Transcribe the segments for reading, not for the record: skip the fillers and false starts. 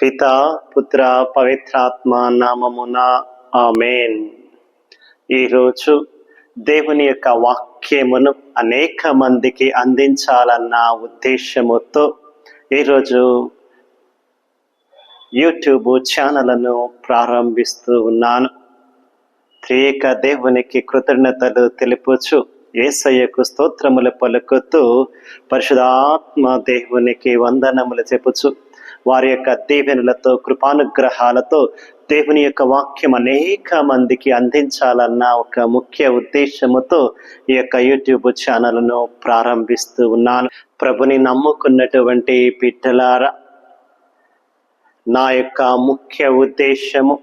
పితా పుత్ర పవిత్రాత్మ నామమున ఆమేన్. ఈరోజు దేవుని యొక్క వాక్యమును అనేక మందికి అందించాలన్న ఉద్దేశముతో ఈరోజు యూట్యూబ్ ఛానల్ను ప్రారంభిస్తూ ఉన్నాను. త్రియేక దేవునికి కృతజ్ఞతలు తెలుపుచు యేసయ్యకు స్తోత్రములు పలుకుతూ పరిశుద్ధాత్మ దేవునికి వందనములు చెప్పుచు వారి యొక్క దీవెనలతో కృపానుగ్రహాలతో దేవుని యొక్క వాక్యం అనేక మందికి అందించాలన్న ఒక ముఖ్య ఉద్దేశముతో ఈ యొక్క యూట్యూబ్ ఛానల్ను ప్రారంభిస్తూ ఉన్నాను. ప్రభుని నమ్ముకున్నటువంటి బిడ్డలారా, నా యొక్క ముఖ్య ఉద్దేశము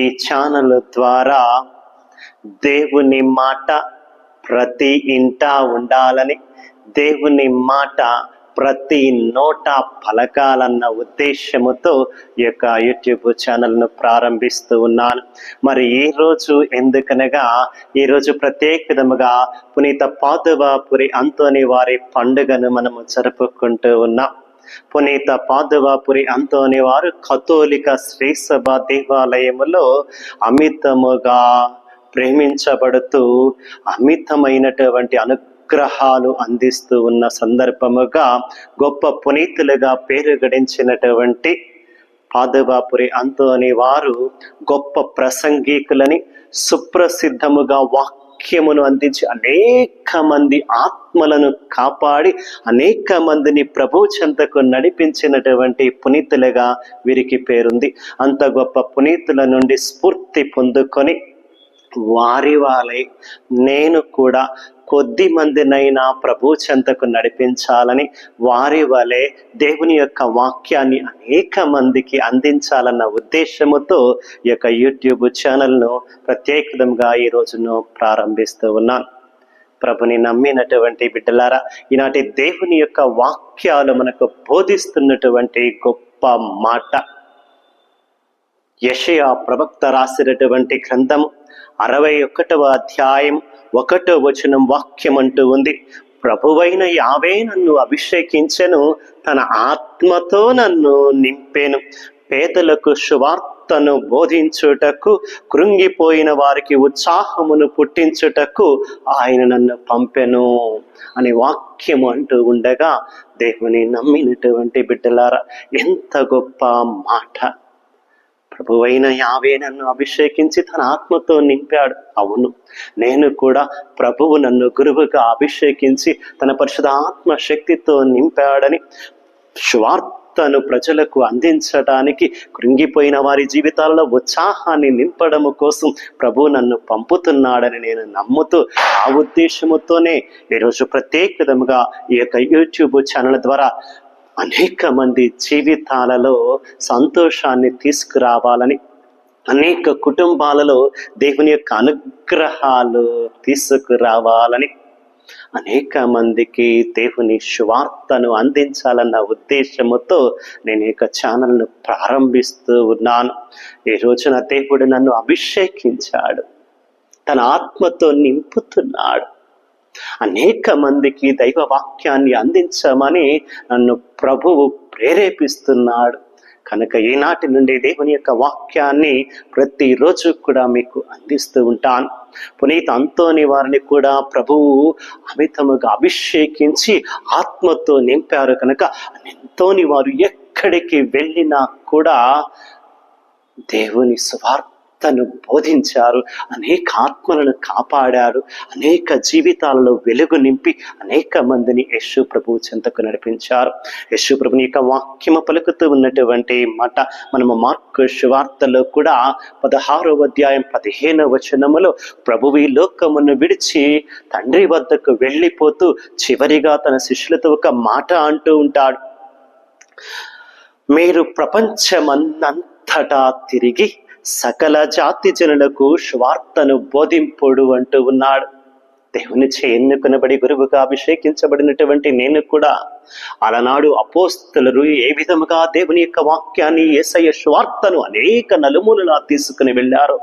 ఈ ఛానల్ ద్వారా దేవుని మాట ప్రతి ఇంట ఉండాలని, దేవుని మాట ప్రతి నోట పలకాలన్న ఉద్దేశముతో ఈ యొక్క యూట్యూబ్ ఛానల్ను ప్రారంభిస్తూ ఉన్నాను. మరి ఈరోజు ఎందుకనగా ఈరోజు ప్రత్యేక విధముగా పునీత పాదువాపురి అంతోని వారి పండుగను మనము జరుపుకుంటూ ఉన్నాం. పునీత పాదువాపురి అంతోని వారు కథోలిక శ్రీసభ దేవాలయములో అమితముగా ప్రేమించబడుతూ అమితమైనటువంటి అనుగ్రహాలు అందిస్తూ ఉన్న సందర్భముగా గొప్ప పునీతులుగా పేరు గడించినటువంటి పాదువాపురి అంతోని వారు గొప్ప ప్రసంగికులని, సుప్రసిద్ధముగా వాక్యమును అందించి అనేక మంది ఆత్మలను కాపాడి అనేక మందిని ప్రభు చెంతకు నడిపించినటువంటి పునీతులుగా వీరికి పేరుంది. అంత గొప్ప పునీతుల నుండి స్ఫూర్తి పొందుకొని వారి వాళ్ళై నేను కూడా కొద్ది మందినైనా ప్రభు చెంతకు నడిపించాలని, వారి వలె దేవుని యొక్క వాక్యాన్ని అనేక మందికి అందించాలన్న ఉద్దేశముతో ఈ యొక్క యూట్యూబ్ ఛానల్ను ప్రత్యేకంగా ఈ రోజును ప్రారంభిస్తూ ఉన్నాను. ప్రభుని నమ్మినటువంటి బిడ్డలారా, ఈనాటి దేవుని యొక్క వాక్యాలు మనకు బోధిస్తున్నటువంటి గొప్ప మాట యెషయా ప్రవక్త రాసినటువంటి గ్రంథం 61వ అధ్యాయం 1వ వచనం వాక్యం అంటూ ఉంది. ప్రభువైన యావే నన్ను అభిషేకించెను, తన ఆత్మతో నన్ను నింపెను, పేదలకు సువార్తను బోధించుటకు, కృంగిపోయిన వారికి ఉత్సాహమును పుట్టించుటకు ఆయన నన్ను పంపెను అని వాక్యము అంటూ ఉండగా, దేవుని నమ్మినటువంటి బిడ్డలారా, ఎంత గొప్ప మాట! ప్రభువైన యావే నన్ను అభిషేకించి తన ఆత్మతో నింపాడు. అవును, నేను కూడా ప్రభువు నన్ను గురువుగా అభిషేకించి తన పరిశుద్ధాత్మ శక్తితో నింపాడని, సువార్తను ప్రజలకు అందించడానికి, కృంగిపోయిన వారి జీవితాల్లో ఉత్సాహాన్ని నింపడము కోసం ప్రభు నన్ను పంపుతున్నాడని నేను నమ్ముతూ ఆ ఉద్దేశముతోనే ఈరోజు ప్రత్యేక విధముగా ఈ యొక్క యూట్యూబ్ ఛానల్ ద్వారా అనేక మంది జీవితాలలో సంతోషాన్ని తీసుకురావాలని, అనేక కుటుంబాలలో దేవుని యొక్క అనుగ్రహాలు తీసుకురావాలని, అనేక మందికి దేవుని సువార్తను అందించాలన్న ఉద్దేశముతో నేను ఈ యొక్క ఛానల్ను ప్రారంభిస్తూ ఉన్నాను. ఈ రోజున దేవుడు నన్ను అభిషేకించాడు, తన ఆత్మతో నింపుతున్నాడు. అనేక మందికి దైవ వాక్యాన్ని అందించమని నన్ను ప్రభువు ప్రేరేపిస్తున్నాడు. కనుక ఈనాటి నుండి దేవుని యొక్క వాక్యాన్ని ప్రతిరోజు కూడా మీకు అందిస్తూ ఉంటాను. పునీత అంతోని వారిని కూడా ప్రభువు అమితముగా అభిషేకించి ఆత్మతో నింపారు. కనుక అంతోని వారు ఎక్కడికి వెళ్ళినా కూడా దేవుని సువార్తను బోధించారు, అనేక ఆత్మలను కాపాడారు, అనేక జీవితాలలో వెలుగు నింపి అనేక మందిని యేసు ప్రభు చెంతకు నడిపించారు. యేసు ప్రభుని యొక్క వాక్యము పలుకుతూ ఉన్నటువంటి మాట మనము మార్కు సువార్తలో కూడా 16వ అధ్యాయం 15వ వచనములో ప్రభువు ఈ లోకమును విడిచి తండ్రి వద్దకు వెళ్ళిపోతూ చివరిగా తన శిష్యులతో ఒక మాట అంటూ ఉంటాడు. మీరు ప్రపంచమంతటా తిరిగి సకల జాతి జనులకు సువార్తను బోధింపుడు అంటూ ఉన్నాడు. దేవుని చే ఎన్నుకొనబడి గురువుగా అభిషేకించబడినటువంటి నేను కూడా అలనాడు అపోస్తలురు ఏ విధముగా దేవుని యొక్క వాక్యాన్ని, యేసయ్య సువార్తను అనేక నలుమూలలా తీసుకుని వెళ్ళారు,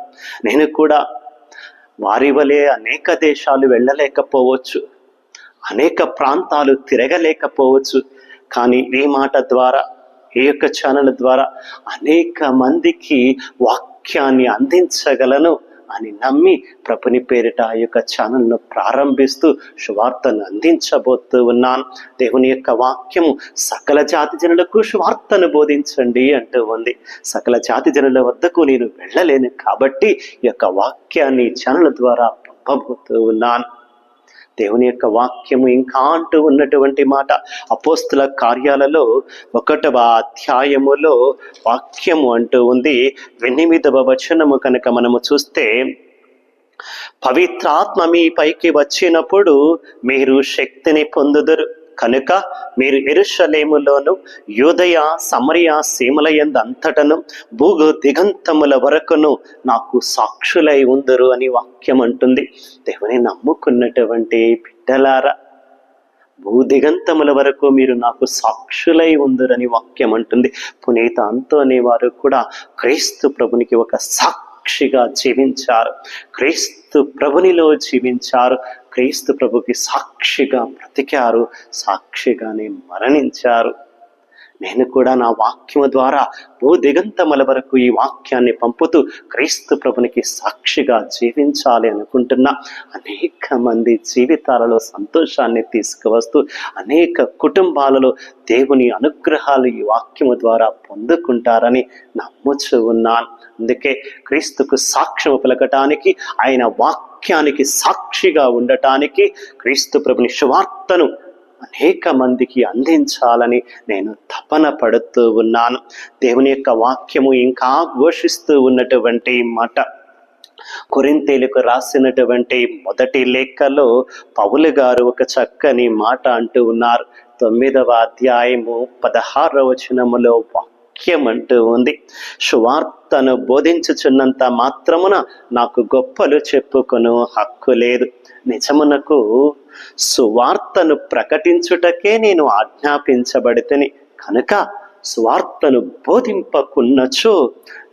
నేను కూడా వారి వలె అనేక దేశాలు వెళ్ళలేకపోవచ్చు, అనేక ప్రాంతాలు తిరగలేకపోవచ్చు. కానీ ఈ మాట ద్వారా ఈ యొక్క ఛానల్ ద్వారా అనేక మందికి వాక్యాన్ని అందించగలను అని నమ్మి ప్రభుని పేరిట ఆ యొక్క ఛానల్ను ప్రారంభిస్తూ సువార్తను అందించబోతూ ఉన్నాను. దేవుని యొక్క వాక్యము సకల జాతి జనులకు సువార్తను బోధించండి అంటూ ఉంది. సకల జాతి జనుల వద్దకు నేను వెళ్ళలేను కాబట్టి ఈ యొక్క వాక్యాన్ని ఛానల్ ద్వారా పంపబోతూ ఉన్నాను. దేవుని యొక్క వాక్యము ఇంకా అంటూ ఉన్నటువంటి మాట అపోస్తుల కార్యాలలో 1వ అధ్యాయములో వాక్యము అంటూ ఉంది. 8వ వచనము కనుక మనము చూస్తే, పవిత్రాత్మ మీ పైకి వచ్చినప్పుడు మీరు శక్తిని పొందుదురు కనుక మీరు యెరూషలేములోను యూదయ సమరయ సీమలయందు అంతటను భూగు దిగంతముల వరకును నాకు సాక్షులై ఉందరు అని వాక్యం అంటుంది. దేవుని నమ్ముకున్నటువంటి బిడ్డలారా, భూదిగంతముల వరకు మీరు నాకు సాక్షులై ఉందరని వాక్యం అంటుంది. పునీత అంతోని వారు కూడా క్రీస్తు ప్రభునికి ఒక సాక్షిగా జీవించారు. క్రీస్తు ప్రభునిలో జీవించారు. క్రీస్తు ప్రభుకి సాక్షిగా బ్రతికారు. సాక్షిగానే మరణించారు. నేను కూడా నా వాక్యము ద్వారా భూదిగంతముల వరకు ఈ వాక్యాన్ని పంపుతూ క్రీస్తు ప్రభునికి సాక్షిగా జీవించాలి అనుకుంటున్నా. అనేక మంది జీవితాలలో సంతోషాన్ని తీసుకువస్తూ అనేక కుటుంబాలలో దేవుని అనుగ్రహాలు ఈ వాక్యము ద్వారా పొందుకుంటారని నమ్ముచూ ఉన్నాను. అందుకే క్రీస్తుకు సాక్ష్యము పలకటానికి, ఆయన వాక్యానికి సాక్షిగా ఉండటానికి, క్రీస్తు ప్రభుని సువార్తను అనేక మందికి అందించాలని నేను తపన పడుతూ ఉన్నాను. దేవుని యొక్క వాక్యము ఇంకా ఘోషిస్తూ ఉన్నటువంటి మాట కొరింథీయులకు రాసినటువంటి మొదటి లేఖలో పౌలు గారు ఒక చక్కని మాట అంటూ ఉన్నారు. 9వ అధ్యాయము 16వ వచనములో వాక్యం అంటూ ఉంది, సువార్తను బోధించుచున్నంత మాత్రమున నాకు గొప్పలు చెప్పుకొను హక్కు లేదు. నిజమునకు సువార్తను ప్రకటించుటకే నేను ఆజ్ఞాపించబడితేని కనుక సువార్తను బోధింపకున్నచో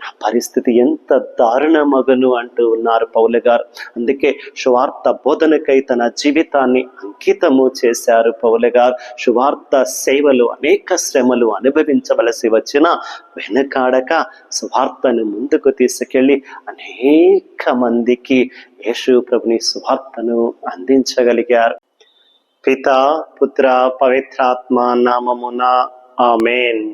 నా పరిస్థితి ఎంత దారుణమగును అంటూ ఉన్నారు పౌలు గారు. అందుకే సువార్త బోధనకై తన జీవితాన్ని అంకితము చేశారు పౌలు గారు. సువార్త సేవలు అనేక శ్రమలు అనుభవించవలసి వచ్చినా వెనకాడక సువార్తను ముందుకు తీసుకెళ్ళి అనేక మందికి యేసు ప్రభుని సువార్తను అందించగలిగారు. పితా పుత్ర పవిత్రాత్మ నామమున ఆమేన్.